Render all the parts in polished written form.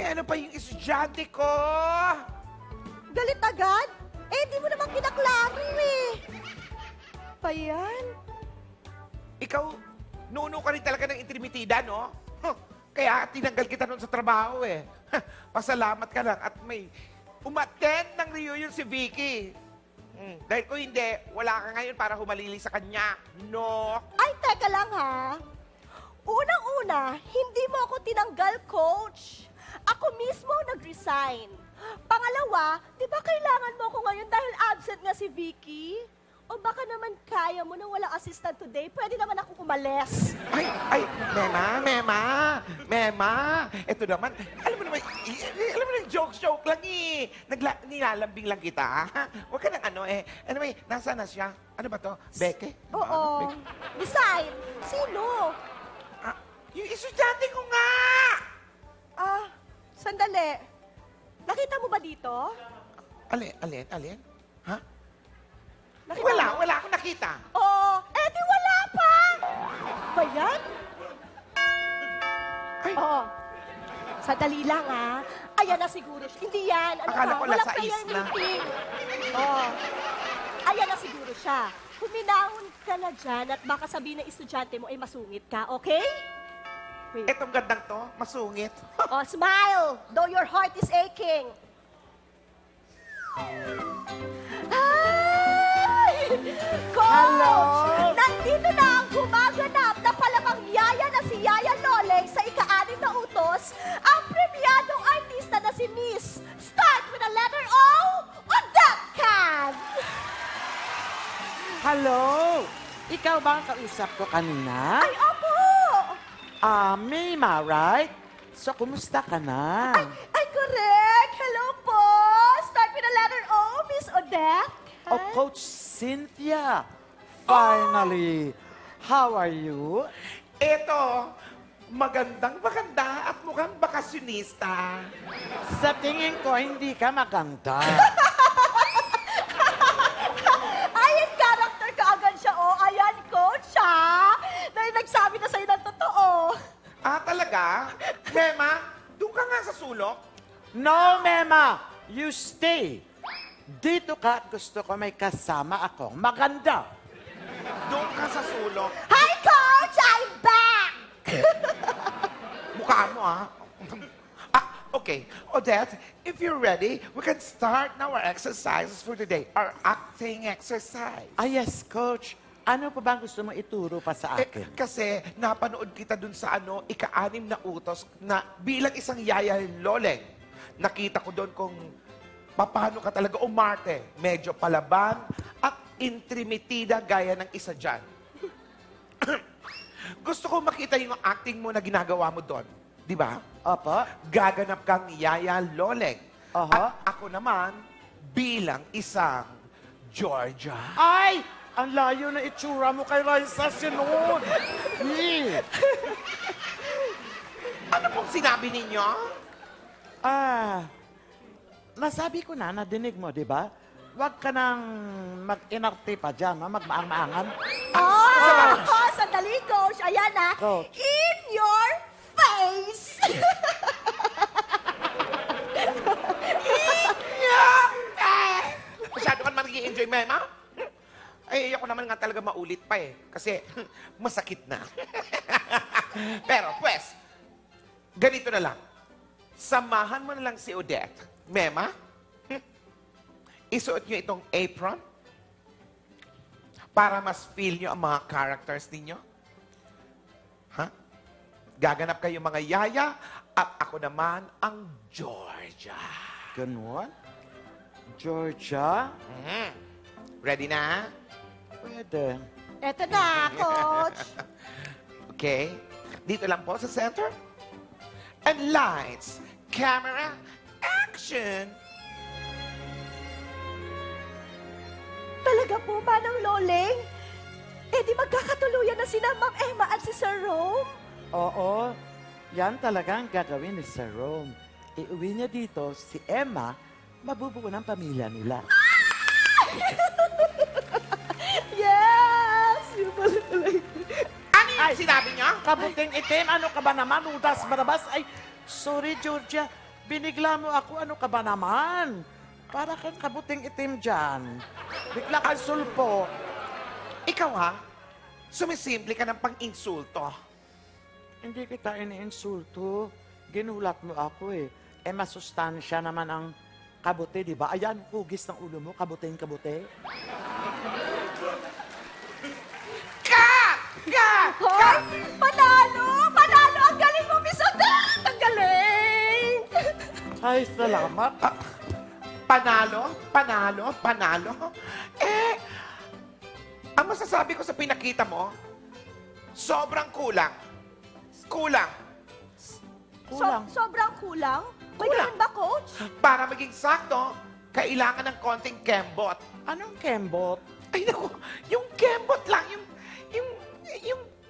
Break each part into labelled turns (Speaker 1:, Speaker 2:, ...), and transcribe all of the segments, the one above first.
Speaker 1: ano pa yung estudyante ko?
Speaker 2: Galit agad? Eh, di mo naman kinaklaro eh. Pa yan?
Speaker 1: Ikaw, nuno ka rin talaga ng intrimitida, no? Kaya tinanggal kita nun sa trabaho eh. Pasalamat ka lang at may umattend ng reunion si Vicky. Dahil kung hindi, wala ka ngayon para humalili sa kanya. No?
Speaker 2: Ay, teka lang ha. Unang-una, hindi mo ako tinanggal, coach. Ako mismo nag-resign. Pangalawa, di ba kailangan mo ako ngayon dahil absent nga si Vicky? O baka naman kaya mo na walang assistant today, pwede naman ako umalis.
Speaker 1: Ay, Mema. Ito naman, alam mo naman, joke lang eh. Nilalambing lang kita, ha? Huwag ka ng ano eh. Anyway, nasaan na siya? Ano ba to? Beke?
Speaker 2: Oo. Resign? Sino?
Speaker 1: Yung estudyante ko nga!
Speaker 2: Sandali. Nakita mo ba dito?
Speaker 1: Alin? Ha?
Speaker 2: Nakita
Speaker 1: Wala akong nakita.
Speaker 2: Oo. Eh, di wala pa! Ba yan?
Speaker 1: Ay.
Speaker 2: Oo. Sandali lang, ha? Ayan na siguro siya. Hindi yan. Ano
Speaker 1: Akala
Speaker 2: ka?
Speaker 1: ko
Speaker 2: Walang
Speaker 1: nasa
Speaker 2: prayer
Speaker 1: isla.
Speaker 2: meeting. Oo. Ayan na siguro siya. Huminahon ka na dyan at baka sabihin ng estudyante mo ay masungit ka, okay? Wait.
Speaker 1: Etong gandang to, masungit.
Speaker 2: Oh, smile, though your heart is aching. Hi! Coach!
Speaker 3: Hello!
Speaker 2: Nandito na ang gumaganap na palabang yaya na si Yaya Loleng sa ika-6 na utos, ang premiadong artista na si Miss. Start with a letter O, Odette Can!
Speaker 3: Hello! Ikaw ba ang kausap ko kanina?
Speaker 2: Ay, opo!
Speaker 3: Mima, right? So, kumusta ka na?
Speaker 2: Ay, correct! Hello po! Start with a letter O, Miss Odette.
Speaker 3: Oh, Coach Cynthia. Finally. How are you?
Speaker 1: Eto, maganda at mukhang bakasyonista.
Speaker 3: Sa tingin ko, hindi ka maganda.
Speaker 2: Ayan, character ka agad siya, oh. Ayan, coach, ha? Dahil nagsabi na sa'yo ng totoo.
Speaker 1: Talaga? Mema, doon ka nga sa sulok.
Speaker 3: No, Mema. You stay. Dito ka at gusto ko may kasama akong maganda.
Speaker 1: Doon ka sa sulok.
Speaker 2: Hi, coach! I'm back!
Speaker 1: Mukha mo, ha? Okay. Odette, if you're ready, we can start now our exercises for today. Our acting exercise.
Speaker 3: Yes, Coach. Ano pa bang gusto mo ituro pa sa akin?
Speaker 1: Kasi napanood kita dun sa ika-6 na utos na bilang isang Yaya Loleng. Nakita ko doon kung paano ka talaga umarte. Medyo palaban at intrimitida gaya ng isa dyan. Gusto ko makita yung acting mo na ginagawa mo doon. Di ba?
Speaker 3: Opo.
Speaker 1: Gaganap kang Yaya Loleng.
Speaker 3: Aha.
Speaker 1: At ako naman bilang isang Georgia.
Speaker 3: Ay! Ang layo na itsura mo kay Raisa Sinod.
Speaker 1: Ano pong sinabi ninyo?
Speaker 3: Nasabi ko na, nadinig mo, di ba? Huwag ka nang mag-inarte pa dyan, magmaang-maangan.
Speaker 2: Sandali, coach. Ayan, ha?
Speaker 3: Coach.
Speaker 2: In your face!
Speaker 1: Masyado ka naman nag-i-enjoy, Mema? Ay, ako naman nga talaga maulit pa eh. Kasi masakit na. Pero, pues, ganito na lang. Samahan mo na lang si Odette. Mema, isuot nyo itong apron para mas feel nyo ang mga characters ninyo. Ha? Gaganap kayo mga yaya at ako naman ang Georgia.
Speaker 3: Ganon? Georgia?
Speaker 1: Ready na?
Speaker 3: Pwede.
Speaker 2: Eto na, coach.
Speaker 1: Okay. Dito lang po sa center. And lights, camera, action!
Speaker 2: Talaga po, Manang Loleng? Eh, di magkakatuluyan na sina Ma'am Emma at si Sir Rome?
Speaker 3: Oo. Yan talaga ang gagawin ni Sir Rome. Iuwi niya dito si Emma, mabubuo ng pamilya nila.
Speaker 2: Yes! Yun pala talaga.
Speaker 1: Ano yung sinabi niya?
Speaker 3: Kabuting itim, ano ka ba naman? Udas, barabas. Ay, sorry, Georgia. Binigla mo ako, ano ka ba naman? Para kang kabuting itim dyan. Bigla kang sulpo.
Speaker 1: Ikaw ha, sumisimple ka ng pang-insulto.
Speaker 3: Hindi kita iniinsulto. Ginulat mo ako eh. Masustansya naman ang kabuti, di ba? Ayan, hugis ng ulo mo, kabuting-kabuti.
Speaker 1: Kat! Kat!
Speaker 2: Hoy! Panalo! Panalo! Ang galing mo, Miss Odette! Ang galing!
Speaker 3: Ay, salamat.
Speaker 1: Panalo? Panalo? Panalo? Eh, ang masasabi ko sa pinakita mo, sobrang kulang. Kulang.
Speaker 3: Kulang.
Speaker 2: Sobrang kulang? May
Speaker 1: Kulang.
Speaker 2: ganun ba, Coach?
Speaker 1: Para maging sakto, kailangan ng konting kembot.
Speaker 3: Anong kembot?
Speaker 1: Ay, naku, yung kembot lang, yung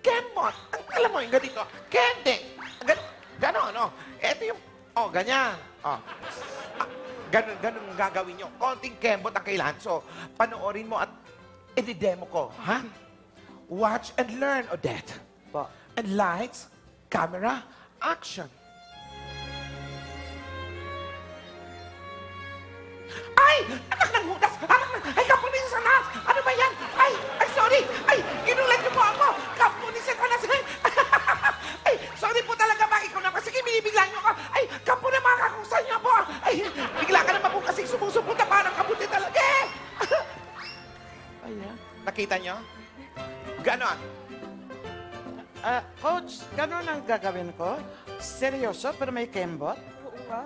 Speaker 1: kembot. Ang, alam mo, yung ganito, kending. Ganon, no? Ito yung, ganyan. Ganun ang gagawin nyo. Konting kembot ang kailangan. So, panoorin mo at i-demo ko, ha? Watch and learn, Odette.
Speaker 3: Pa.
Speaker 1: And lights, camera, action. Ay! Anak ng hudas! Ay, kapunin sa nas! Ano ba yan? Ay, sorry! Ay, ginulat niyo po ako! Kapunin sa nas! Ay, sorry po talaga ba? Ikaw na kasi binibigla niyo ako! Ay, kapunin mga kakusan niyo po! Ay, bigla ka naman po kasi sumusupunta parang kabuti talaga eh!
Speaker 3: Ayan.
Speaker 1: Nakita niyo? Ganon.
Speaker 3: Coach, ganun ang gagawin ko? Seryoso, pero may kembot?
Speaker 2: Oo nga.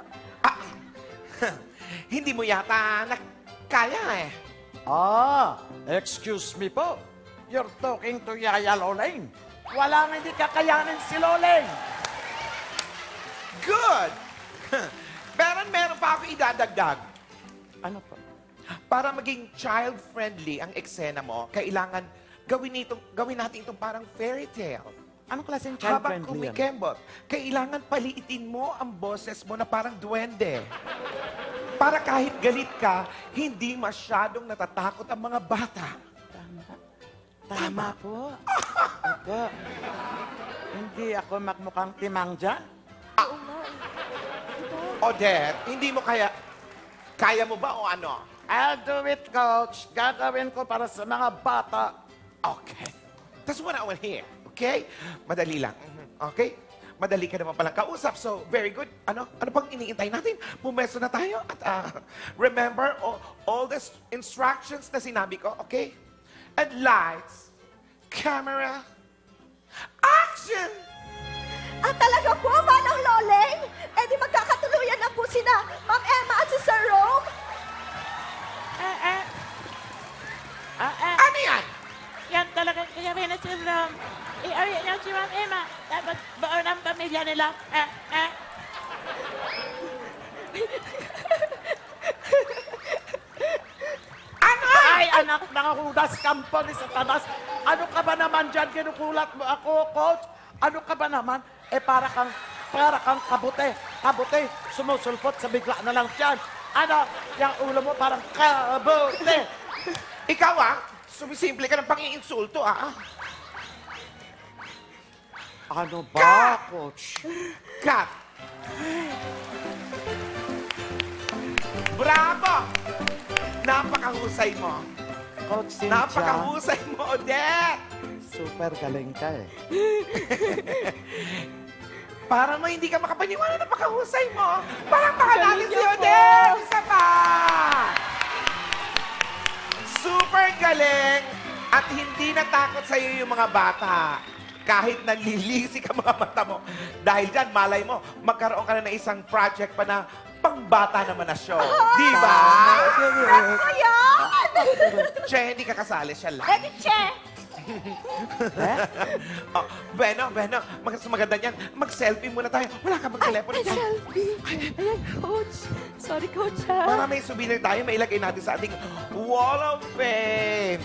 Speaker 1: Hindi mo yata kaya eh.
Speaker 3: Excuse me po. You're talking to Yaya Loleng. Walang hindi kakayanin si Loleng.
Speaker 1: Good! Pero meron pa ako idadagdag.
Speaker 3: Ano po?
Speaker 1: Para maging child-friendly ang eksena mo, kailangan gawin natin itong parang fairy tale.
Speaker 3: Anong klaseng
Speaker 1: Habang
Speaker 3: child-friendly yan?
Speaker 1: kumikembot, kailangan paliitin mo ang boses mo na parang duwende. Para kahit galit ka, hindi masyadong natatakot ang mga bata.
Speaker 3: Tama po. Opo. Hindi ako magmukhang timang dyan.
Speaker 2: Oo nga.
Speaker 1: Odette, hindi mo kaya mo ba o ano?
Speaker 3: I'll do it, Coach. Gagawin ko para sa mga bata.
Speaker 1: Okay. That's what I want here. Okay? Madali lang. Okay? Madali ka naman palang kausap. So, very good. Ano pang iniintay natin? Pumesto na tayo. At remember all the instructions na sinabi ko. Okay? And lights, camera, action!
Speaker 2: Talaga po, Manang Loleng? Di magkakatuluyan na po sina Ma'am Emma at si Sir Rome?
Speaker 1: Ano yan?
Speaker 4: Yan talaga gagawin na si Rom. I-ari niya si Ma'am Emma. Dapat baon ang pamilya nila.
Speaker 1: Ano?
Speaker 3: Ay, anak ng hudas kampo ni Satanas. Ano ka ba naman dyan? Kinukulat mo ako, Coach. Ano ka ba naman? Para kang kabute. Kabute, sumusulpot sa bigla na lang dyan. Ano, yung ulo mo parang kabute.
Speaker 1: Ikaw sumisimple ka ng pang-iinsulto
Speaker 3: Ano ba, Coach?
Speaker 1: Cut! Bravo! Napakahusay mo.
Speaker 3: Coach Cynthia,
Speaker 1: Napakahusay mo, Odette!
Speaker 3: super galing ka eh.
Speaker 1: Para mo hindi ka makapaniwala, napakahusay mo. Parang baka natin si
Speaker 2: niyo po.
Speaker 1: Odette! Isa pa! Super galing! At hindi natakot sa'yo yung mga bata. Kahit nalilisi ka mga mata mo. Dahil dyan, malay mo, magkaroon ka na ng isang project pa na pangbata naman na show. Di ba?
Speaker 2: Ano yan?
Speaker 1: Che, hindi ka kasali siya lang.
Speaker 2: Che!
Speaker 1: Oh, Beno, mas maganda niyan. Mag-selfie muna tayo. Wala ka bang telepono dyan?
Speaker 2: Selfie. Ayan, Coach. Sorry, Coach,
Speaker 1: Para may souvenir tayo, may ilagay natin sa ating Wall of Fame.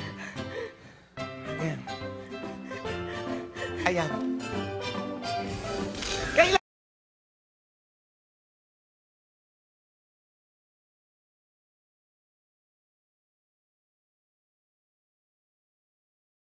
Speaker 1: Ayan. Ayan.